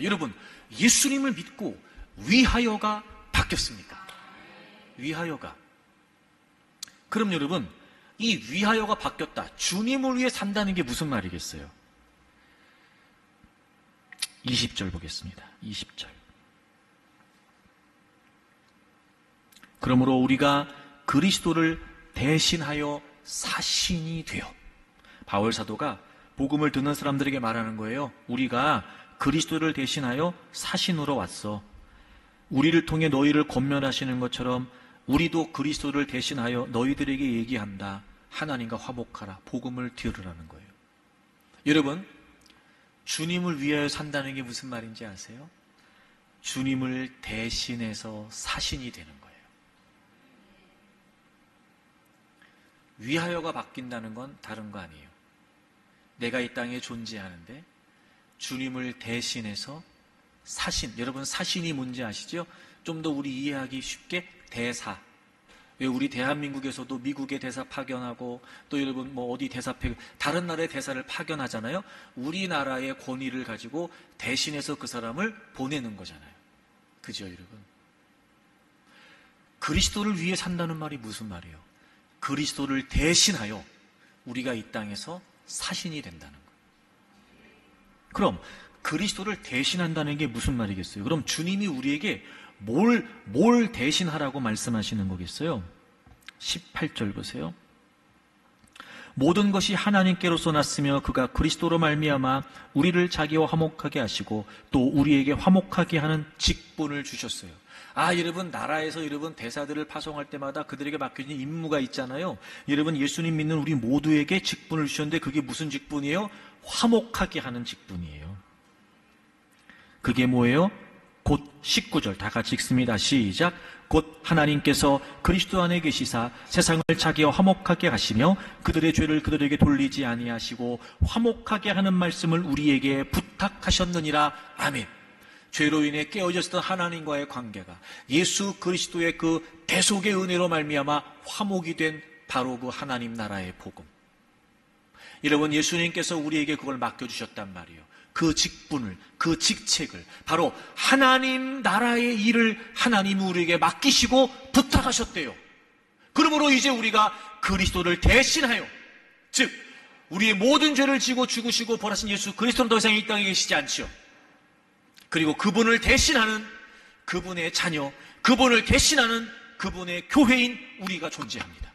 여러분, 예수님을 믿고 위하여가 바뀌었습니까? 위하여가. 그럼 여러분, 이 위하여가 바뀌었다. 주님을 위해 산다는 게 무슨 말이겠어요? 20절 보겠습니다. 20절. 그러므로 우리가 그리스도를 대신하여 사신이 되어, 바울 사도가 복음을 듣는 사람들에게 말하는 거예요. 우리가 그리스도를 대신하여 사신으로 왔어. 우리를 통해 너희를 권면하시는 것처럼 우리도 그리스도를 대신하여 너희들에게 얘기한다. 하나님과 화목하라. 복음을 들으라는 거예요. 여러분, 주님을 위하여 산다는 게 무슨 말인지 아세요? 주님을 대신해서 사신이 되는 거예요. 위하여가 바뀐다는 건 다른 거 아니에요. 내가 이 땅에 존재하는데 주님을 대신해서 사신, 여러분 사신이 뭔지 아시죠? 좀 더 우리 이해하기 쉽게 대사. 왜 우리 대한민국에서도 미국의 대사 파견하고 또 여러분 뭐 어디 대사 다른 나라의 대사를 파견하잖아요. 우리나라의 권위를 가지고 대신해서 그 사람을 보내는 거잖아요. 그죠, 여러분? 그리스도를 위해 산다는 말이 무슨 말이에요? 그리스도를 대신하여 우리가 이 땅에서 사신이 된다는 거예요. 그럼 그리스도를 대신한다는 게 무슨 말이겠어요? 그럼 주님이 우리에게 뭘 대신하라고 말씀하시는 거겠어요? 18절 보세요. 모든 것이 하나님께로서 났으며 그가 그리스도로 말미암아 우리를 자기와 화목하게 하시고 또 우리에게 화목하게 하는 직분을 주셨어요. 여러분, 나라에서 여러분 대사들을 파송할 때마다 그들에게 맡겨진 임무가 있잖아요. 여러분, 예수님 믿는 우리 모두에게 직분을 주셨는데 그게 무슨 직분이에요? 화목하게 하는 직분이에요. 그게 뭐예요? 곧 19절 다 같이 읽습니다. 시작. 곧 하나님께서 그리스도 안에 계시사 세상을 자기와 화목하게 하시며 그들의 죄를 그들에게 돌리지 아니하시고 화목하게 하는 말씀을 우리에게 부탁하셨느니라. 아멘. 죄로 인해 깨어졌던 하나님과의 관계가 예수 그리스도의 그 대속의 은혜로 말미암아 화목이 된 바로 그 하나님 나라의 복음. 여러분, 예수님께서 우리에게 그걸 맡겨주셨단 말이에요. 그 직분을, 그 직책을, 바로 하나님 나라의 일을 하나님이 우리에게 맡기시고 부탁하셨대요. 그러므로 이제 우리가 그리스도를 대신하여, 즉 우리의 모든 죄를 지고 죽으시고 벌하신 예수 그리스도는 더 이상 이 땅에 계시지 않지요. 그리고 그분을 대신하는 그분의 자녀, 그분을 대신하는 그분의 교회인 우리가 존재합니다.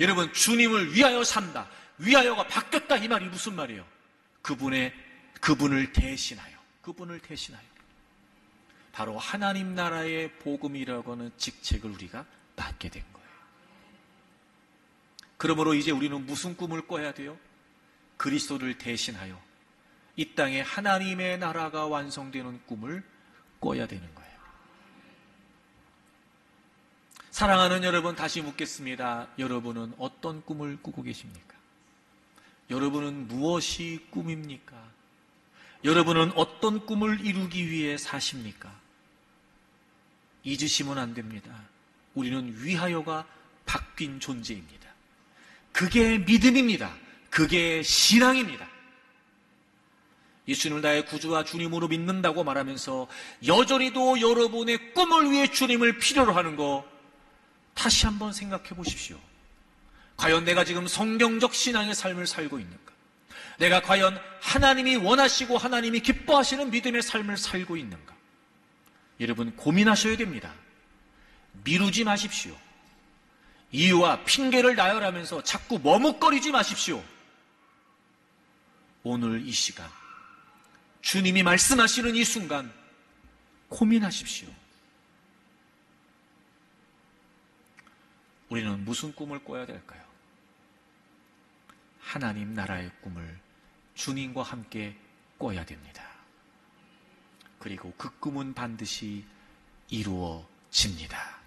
여러분, 주님을 위하여 산다, 위하여가 바뀌었다, 이 말이 무슨 말이에요? 그분을 대신하여, 바로 하나님 나라의 복음이라고 하는 직책을 우리가 받게 된 거예요. 그러므로 이제 우리는 무슨 꿈을 꿔야 돼요? 그리스도를 대신하여 이 땅에 하나님의 나라가 완성되는 꿈을 꿔야 되는 거예요. 사랑하는 여러분, 다시 묻겠습니다. 여러분은 어떤 꿈을 꾸고 계십니까? 여러분은 무엇이 꿈입니까? 여러분은 어떤 꿈을 이루기 위해 사십니까? 잊으시면 안 됩니다. 우리는 위하여가 바뀐 존재입니다. 그게 믿음입니다. 그게 신앙입니다. 예수님을 나의 구주와 주님으로 믿는다고 말하면서 여전히도 여러분의 꿈을 위해 주님을 필요로 하는 거 다시 한번 생각해 보십시오. 과연 내가 지금 성경적 신앙의 삶을 살고 있는가? 내가 과연 하나님이 원하시고 하나님이 기뻐하시는 믿음의 삶을 살고 있는가? 여러분 고민하셔야 됩니다. 미루지 마십시오. 이유와 핑계를 나열하면서 자꾸 머뭇거리지 마십시오. 오늘 이 시간, 주님이 말씀하시는 이 순간 고민하십시오. 우리는 무슨 꿈을 꿔야 될까요? 하나님 나라의 꿈을 주님과 함께 꿔야 됩니다. 그리고 그 꿈은 반드시 이루어집니다.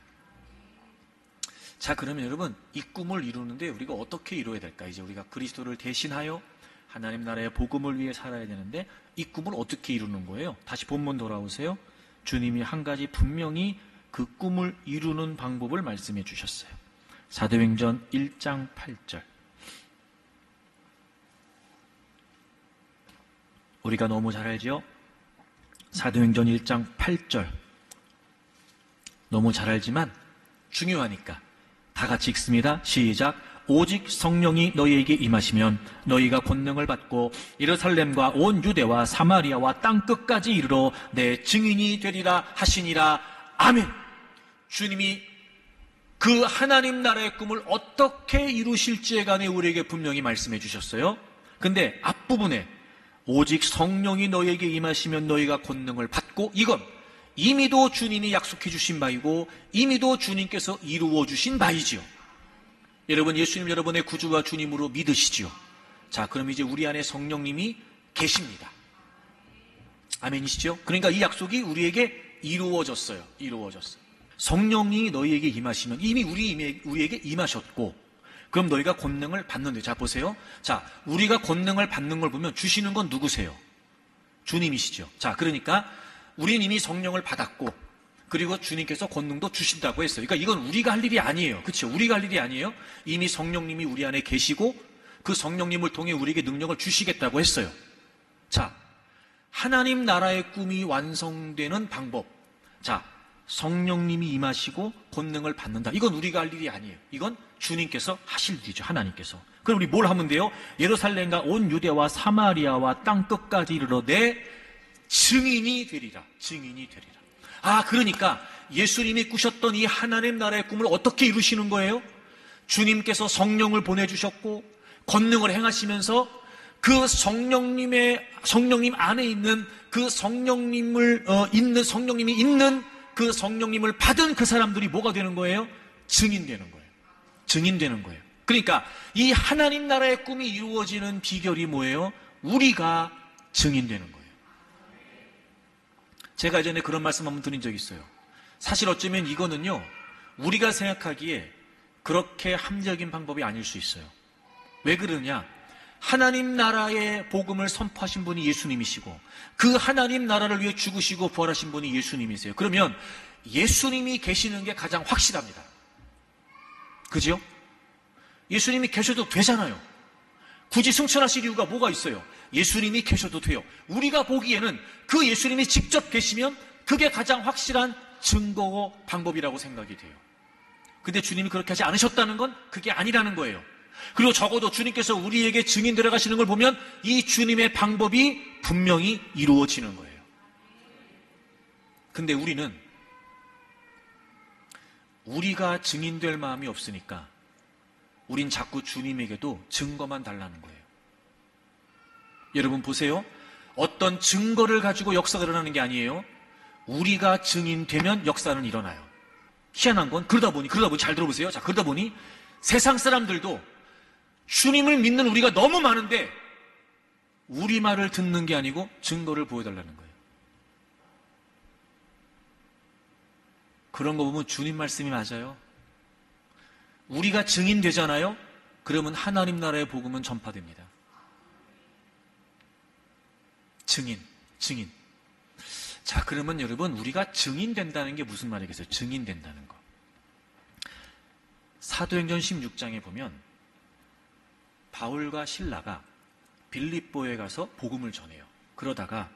자, 그러면 여러분, 이 꿈을 이루는데 우리가 어떻게 이루어야 될까? 이제 우리가 그리스도를 대신하여 하나님 나라의 복음을 위해 살아야 되는데 이 꿈을 어떻게 이루는 거예요? 다시 본문 돌아오세요. 주님이 한 가지 분명히 그 꿈을 이루는 방법을 말씀해 주셨어요. 사도행전 1장 8절. 우리가 너무 잘 알죠? 사도행전 1장 8절. 너무 잘 알지만 중요하니까 다 같이 읽습니다. 시작. 오직 성령이 너희에게 임하시면 너희가 권능을 받고 예루살렘과 온 유대와 사마리아와 땅끝까지 이르러 내 증인이 되리라 하시니라. 아멘. 주님이 그 하나님 나라의 꿈을 어떻게 이루실지에 관해 우리에게 분명히 말씀해 주셨어요. 근데 앞부분에 오직 성령이 너희에게 임하시면 너희가 권능을 받고, 이건 이미도 주님이 약속해 주신 바이고 이미도 주님께서 이루어 주신 바이지요. 여러분, 예수님 여러분의 구주와 주님으로 믿으시지요. 자, 그럼 이제 우리 안에 성령님이 계십니다. 아멘이시죠? 그러니까 이 약속이 우리에게 이루어졌어요. 이루어졌어요. 성령이 너희에게 임하시면 이미 우리에게 임하셨고, 그럼 너희가 권능을 받는데, 자 보세요. 자, 우리가 권능을 받는 걸 보면 주시는 건 누구세요? 주님이시죠. 자, 그러니까 우리는 이미 성령을 받았고, 그리고 주님께서 권능도 주신다고 했어요. 그러니까 이건 우리가 할 일이 아니에요. 그렇죠? 우리가 할 일이 아니에요. 이미 성령님이 우리 안에 계시고 그 성령님을 통해 우리에게 능력을 주시겠다고 했어요. 자, 하나님 나라의 꿈이 완성되는 방법. 자, 성령님이 임하시고 권능을 받는다. 이건 우리가 할 일이 아니에요. 이건 주님께서 하실 일이죠. 하나님께서. 그럼 우리 뭘 하면 돼요? 예루살렘과 온 유대와 사마리아와 땅끝까지 이르러 내 증인이 되리라. 증인이 되리라. 아, 그러니까 예수님이 꾸셨던 이 하나님 나라의 꿈을 어떻게 이루시는 거예요? 주님께서 성령을 보내주셨고 권능을 행하시면서 그 성령님 안에 있는 그 성령님이 있는 그 성령님을 받은 그 사람들이 뭐가 되는 거예요? 증인되는 거예요. 증인되는 거예요. 그러니까 이 하나님 나라의 꿈이 이루어지는 비결이 뭐예요? 우리가 증인되는 거예요. 제가 예전에 그런 말씀 한번 드린 적이 있어요. 사실 어쩌면 이거는요, 우리가 생각하기에 그렇게 합리적인 방법이 아닐 수 있어요. 왜 그러냐? 하나님 나라의 복음을 선포하신 분이 예수님이시고 그 하나님 나라를 위해 죽으시고 부활하신 분이 예수님이세요. 그러면 예수님이 계시는 게 가장 확실합니다. 그죠? 예수님이 계셔도 되잖아요. 굳이 승천하실 이유가 뭐가 있어요? 예수님이 계셔도 돼요. 우리가 보기에는 그 예수님이 직접 계시면 그게 가장 확실한 증거고 방법이라고 생각이 돼요. 근데 주님이 그렇게 하지 않으셨다는 건 그게 아니라는 거예요. 그리고 적어도 주님께서 우리에게 증인 들어가시는 걸 보면 이 주님의 방법이 분명히 이루어지는 거예요. 근데 우리가 증인될 마음이 없으니까 우린 자꾸 주님에게도 증거만 달라는 거예요. 여러분 보세요. 어떤 증거를 가지고 역사가 일어나는 게 아니에요. 우리가 증인되면 역사는 일어나요. 희한한 건 그러다 보니 잘 들어보세요. 자, 그러다 보니 세상 사람들도 주님을 믿는 우리가 너무 많은데 우리 말을 듣는 게 아니고 증거를 보여달라는 거예요. 그런 거 보면 주님 말씀이 맞아요. 우리가 증인되잖아요. 그러면 하나님 나라의 복음은 전파됩니다. 증인. 자, 그러면 여러분, 우리가 증인된다는 게 무슨 말이겠어요? 증인된다는 거. 사도행전 16장에 보면 바울과 실라가 빌립보에 가서 복음을 전해요. 그러다가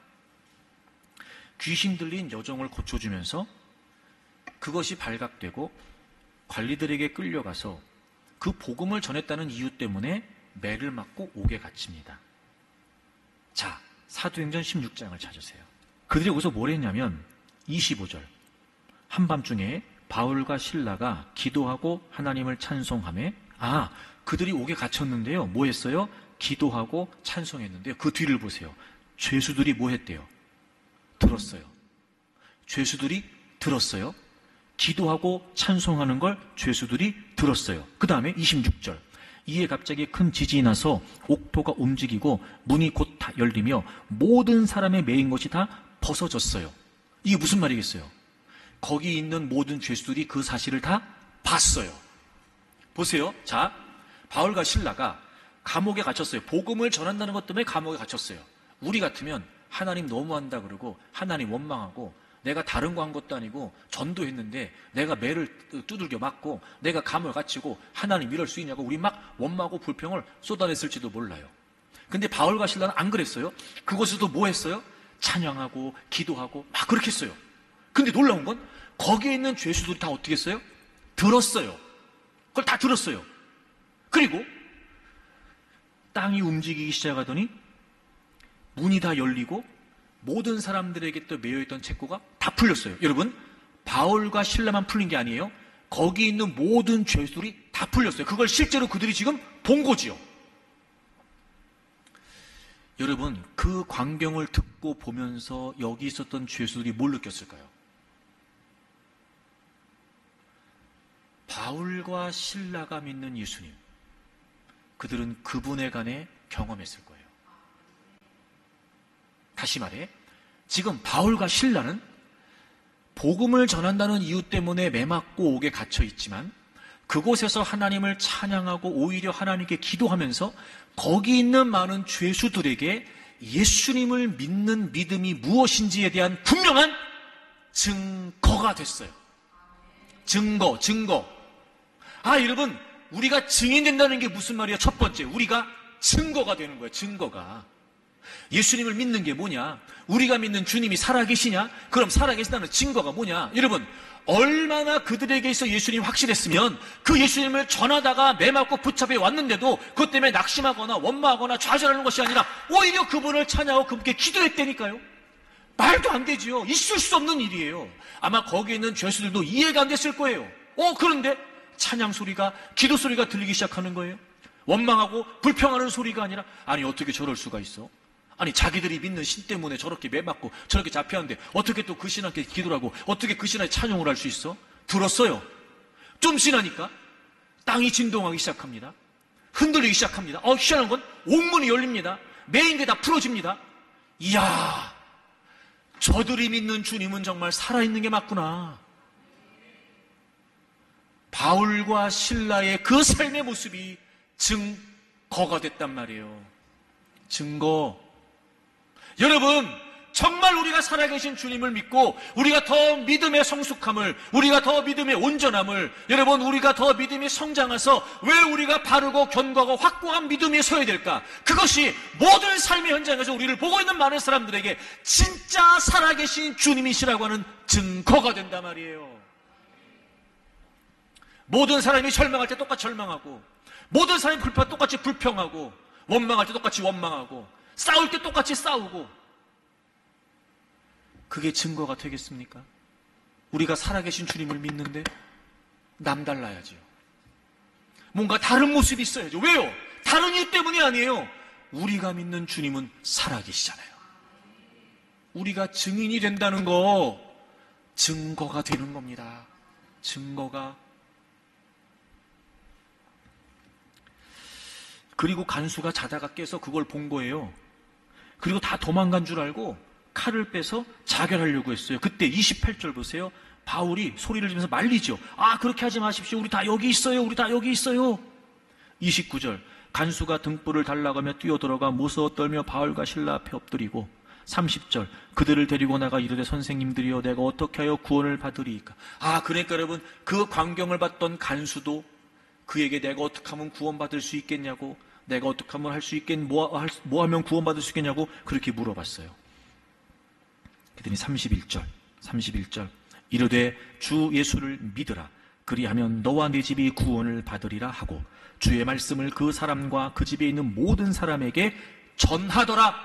귀신 들린 여종을 고쳐주면서 그것이 발각되고 관리들에게 끌려가서 그 복음을 전했다는 이유 때문에 매를 맞고 옥에 갇힙니다. 자, 사도행전 16장을 찾으세요. 그들이 여기서 뭘 했냐면 25절. 한밤중에 바울과 실라가 기도하고 하나님을 찬송하며, 그들이 옥에 갇혔는데요. 뭐 했어요? 기도하고 찬송했는데요. 그 뒤를 보세요. 죄수들이 뭐 했대요? 들었어요. 죄수들이 들었어요. 기도하고 찬송하는 걸 죄수들이 들었어요. 그 다음에 26절. 이에 갑자기 큰 지진이 나서 옥토가 움직이고 문이 곧 다 열리며 모든 사람의 매인 것이 다 벗어졌어요. 이게 무슨 말이겠어요? 거기 있는 모든 죄수들이 그 사실을 다 봤어요. 보세요. 자, 바울과 실라가 감옥에 갇혔어요. 복음을 전한다는 것 때문에 감옥에 갇혔어요. 우리 같으면 하나님 너무한다 그러고 하나님 원망하고, 내가 다른 거 한 것도 아니고 전도했는데 내가 매를 두들겨 맞고 내가 감을 갇히고 하나님 이럴 수 있냐고 우리 막 원망하고 불평을 쏟아냈을지도 몰라요. 근데 바울과 실라는 안 그랬어요. 그곳에서도 뭐 했어요? 찬양하고 기도하고 막 그렇게 했어요. 근데 놀라운 건 거기에 있는 죄수들이 다 어떻게 했어요? 들었어요. 그걸 다 들었어요. 그리고 땅이 움직이기 시작하더니 문이 다 열리고 모든 사람들에게 또 매여있던 책고가 다 풀렸어요. 여러분, 바울과 실라만 풀린 게 아니에요. 거기 있는 모든 죄수들이 다 풀렸어요. 그걸 실제로 그들이 지금 본 거지요. 여러분, 그 광경을 듣고 보면서 여기 있었던 죄수들이 뭘 느꼈을까요? 바울과 실라가 믿는 예수님, 그들은 그분에 관해 경험했을 거예요. 다시 말해, 지금 바울과 실라는 복음을 전한다는 이유 때문에 매맞고 옥에 갇혀 있지만 그곳에서 하나님을 찬양하고 오히려 하나님께 기도하면서 거기 있는 많은 죄수들에게 예수님을 믿는 믿음이 무엇인지에 대한 분명한 증거가 됐어요. 증거. 여러분, 우리가 증인된다는 게 무슨 말이야? 첫 번째, 우리가 증거가 되는 거예요. 증거가. 예수님을 믿는 게 뭐냐? 우리가 믿는 주님이 살아계시냐? 그럼 살아계신다는 증거가 뭐냐? 여러분, 얼마나 그들에게 있어 예수님이 확실했으면 그 예수님을 전하다가 매맞고 붙잡혀 왔는데도 그것 때문에 낙심하거나 원망하거나 좌절하는 것이 아니라 오히려 그분을 찬양하고 그분께 기도했다니까요. 말도 안 되지요. 있을 수 없는 일이에요. 아마 거기에 있는 죄수들도 이해가 안 됐을 거예요. 그런데 찬양 소리가, 기도 소리가 들리기 시작하는 거예요. 원망하고 불평하는 소리가 아니라, 아니 어떻게 저럴 수가 있어? 아니 자기들이 믿는 신 때문에 저렇게 매맞고 저렇게 잡혀왔는데 어떻게 또 그 신한테 기도를 하고 어떻게 그 신한테 찬양을 할 수 있어? 들었어요. 좀 지나니까 땅이 진동하기 시작합니다. 흔들리기 시작합니다. 희한한 건 옥문이 열립니다. 매인 게 다 풀어집니다. 이야, 저들이 믿는 주님은 정말 살아있는 게 맞구나. 바울과 실라의 그 삶의 모습이 증거가 됐단 말이에요. 증거. 여러분, 정말 우리가 살아계신 주님을 믿고 우리가 더 믿음의 성숙함을, 우리가 더 믿음의 온전함을, 여러분 우리가 더 믿음이 성장해서 왜 우리가 바르고 견고하고 확고한 믿음에 서야 될까? 그것이 모든 삶의 현장에서 우리를 보고 있는 많은 사람들에게 진짜 살아계신 주님이시라고 하는 증거가 된단 말이에요. 모든 사람이 절망할 때 똑같이 절망하고, 모든 사람이 불평할 때 똑같이 불평하고, 원망할 때 똑같이 원망하고, 싸울 때 똑같이 싸우고, 그게 증거가 되겠습니까? 우리가 살아계신 주님을 믿는데 남달라야죠. 뭔가 다른 모습이 있어야죠. 왜요? 다른 이유 때문이 아니에요. 우리가 믿는 주님은 살아계시잖아요. 우리가 증인이 된다는 거, 증거가 되는 겁니다. 증거가. 그리고 간수가 자다가 깨서 그걸 본 거예요. 그리고 다 도망간 줄 알고 칼을 빼서 자결하려고 했어요. 그때 28절 보세요. 바울이 소리를 지면서 말리죠. 그렇게 하지 마십시오. 우리 다 여기 있어요. 우리 다 여기 있어요. 29절. 간수가 등불을 달라가며 뛰어들어가 무서워 떨며 바울과 실라 앞에 엎드리고, 30절. 그들을 데리고 나가 이르되 선생님들이여 내가 어떻게 하여 구원을 받으리이까? 그러니까 여러분, 그 광경을 봤던 간수도 그에게 내가 어떻게 하면 구원받을 수 있겠냐고, 내가 어떻게 하면 할 수 있겠, 뭐 하면 구원받을 수 있겠냐고 그렇게 물어봤어요. 그랬더니 31절. 이르되 주 예수를 믿으라. 그리하면 너와 네 집이 구원을 받으리라 하고 주의 말씀을 그 사람과 그 집에 있는 모든 사람에게 전하더라.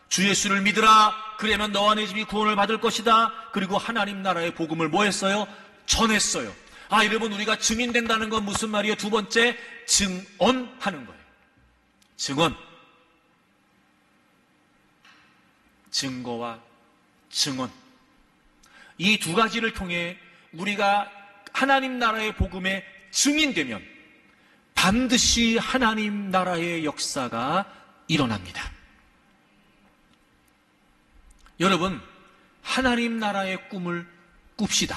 주 예수를 믿으라. 그러면 너와 내 집이 구원을 받을 것이다. 그리고 하나님 나라의 복음을 뭐 했어요? 전했어요. 여러분, 우리가 증인된다는 건 무슨 말이에요? 두 번째, 증언하는 거예요. 증언. 증거와 증언. 이 두 가지를 통해 우리가 하나님 나라의 복음에 증인되면 반드시 하나님 나라의 역사가 일어납니다. 여러분, 하나님 나라의 꿈을 꿉시다.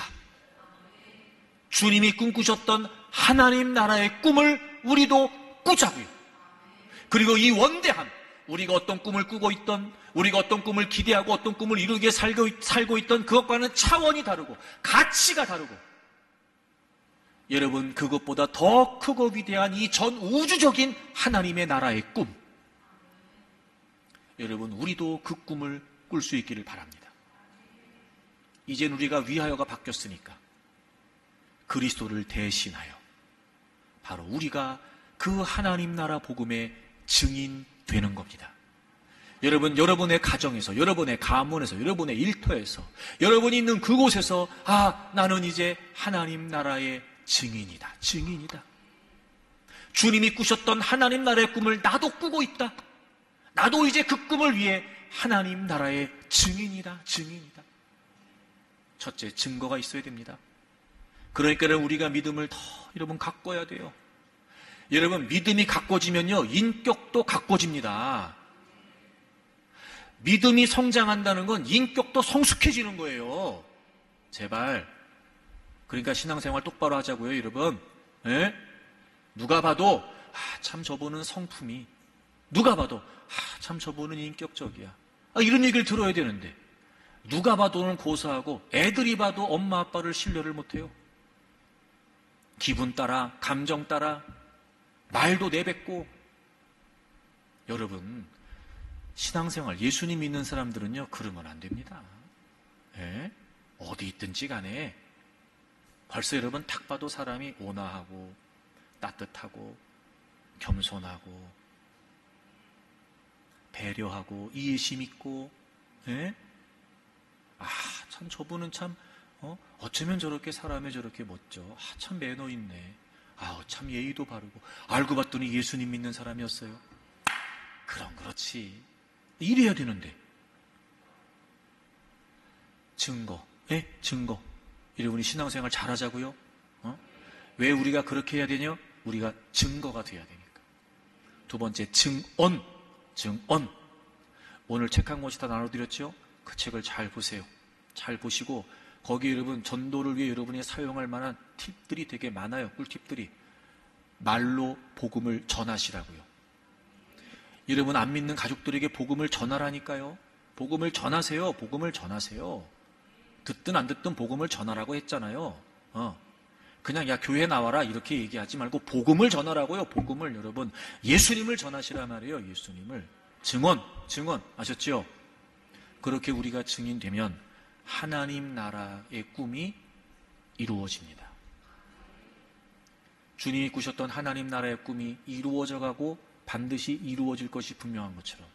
주님이 꿈꾸셨던 하나님 나라의 꿈을 우리도 꾸자고요. 그리고 이 원대함, 우리가 어떤 꿈을 꾸고 있던, 우리가 어떤 꿈을 기대하고 어떤 꿈을 이루기 위해 살고 있던 그것과는 차원이 다르고 가치가 다르고, 여러분, 그것보다 더 크고 위대한 이 전 우주적인 하나님의 나라의 꿈, 여러분, 우리도 그 꿈을 꿀 수 있기를 바랍니다. 이젠 우리가 위하여가 바뀌었으니까 그리스도를 대신하여 바로 우리가 그 하나님 나라 복음의 증인 되는 겁니다. 여러분, 여러분의 가정에서, 여러분의 가문에서, 여러분의 일터에서, 여러분이 있는 그곳에서 나는 이제 하나님 나라의 증인이다. 증인이다. 주님이 꾸셨던 하나님 나라의 꿈을 나도 꾸고 있다. 나도 이제 그 꿈을 위해 하나님 나라의 증인이다. 증인이다. 첫째, 증거가 있어야 됩니다. 그러니까 우리가 믿음을 더 여러분 가꿔야 돼요. 여러분, 믿음이 가꿔지면요, 인격도 가꿔집니다. 믿음이 성장한다는 건 인격도 성숙해지는 거예요. 제발. 그러니까 신앙생활 똑바로 하자고요, 여러분. 예? 누가 봐도 참 저분은 성품이, 누가 봐도 참 저분은 인격적이야, 이런 얘기를 들어야 되는데, 누가 봐도는 고사하고 애들이 봐도 엄마 아빠를 신뢰를 못해요. 기분 따라, 감정 따라 말도 내뱉고. 여러분, 신앙생활, 예수님 믿는 사람들은요, 그러면 안 됩니다. 예? 어디 있든지 간에 벌써 여러분 딱 봐도 사람이 온화하고 따뜻하고 겸손하고 배려하고 이해심 있고, 예? 참 저분은 참 어쩌면 저렇게 사람이 저렇게 멋져. 참 매너 있네. 참 예의도 바르고. 알고 봤더니 예수님 믿는 사람이었어요. 그럼 그렇지. 이래야 되는데. 증거. 증거. 여러분이 신앙생활 잘하자고요. 왜 우리가 그렇게 해야 되냐? 우리가 증거가 돼야 되니까. 두 번째, 증언. 증언. 오늘 책 한 권씩 다 나눠드렸죠? 그 책을 잘 보세요. 잘 보시고 거기 여러분 전도를 위해 여러분이 사용할 만한 팁들이 되게 많아요. 꿀팁들이. 말로 복음을 전하시라고요. 여러분, 안 믿는 가족들에게 복음을 전하라니까요. 복음을 전하세요. 복음을 전하세요. 듣든 안 듣든 복음을 전하라고 했잖아요. 그냥 야 교회 나와라 이렇게 얘기하지 말고 복음을 전하라고요. 복음을. 여러분, 예수님을 전하시라 말이에요. 예수님을. 증언 아셨죠? 그렇게 우리가 증인되면 하나님 나라의 꿈이 이루어집니다. 주님이 꾸셨던 하나님 나라의 꿈이 이루어져 가고 반드시 이루어질 것이 분명한 것처럼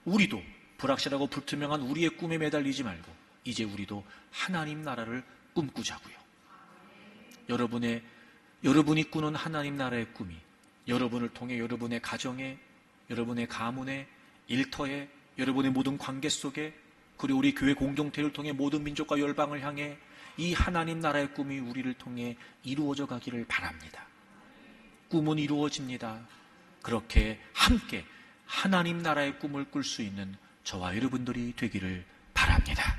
우리도 불확실하고 불투명한 우리의 꿈에 매달리지 말고 이제 우리도 하나님 나라를 꿈꾸자고요. 여러분이 꾸는 하나님 나라의 꿈이 여러분을 통해 여러분의 가정에, 여러분의 가문에, 일터에, 여러분의 모든 관계 속에, 그리고 우리 교회 공동체를 통해 모든 민족과 열방을 향해 이 하나님 나라의 꿈이 우리를 통해 이루어져 가기를 바랍니다. 꿈은 이루어집니다. 그렇게 함께 하나님 나라의 꿈을 꿀 수 있는 저와 여러분들이 되기를 바랍니다.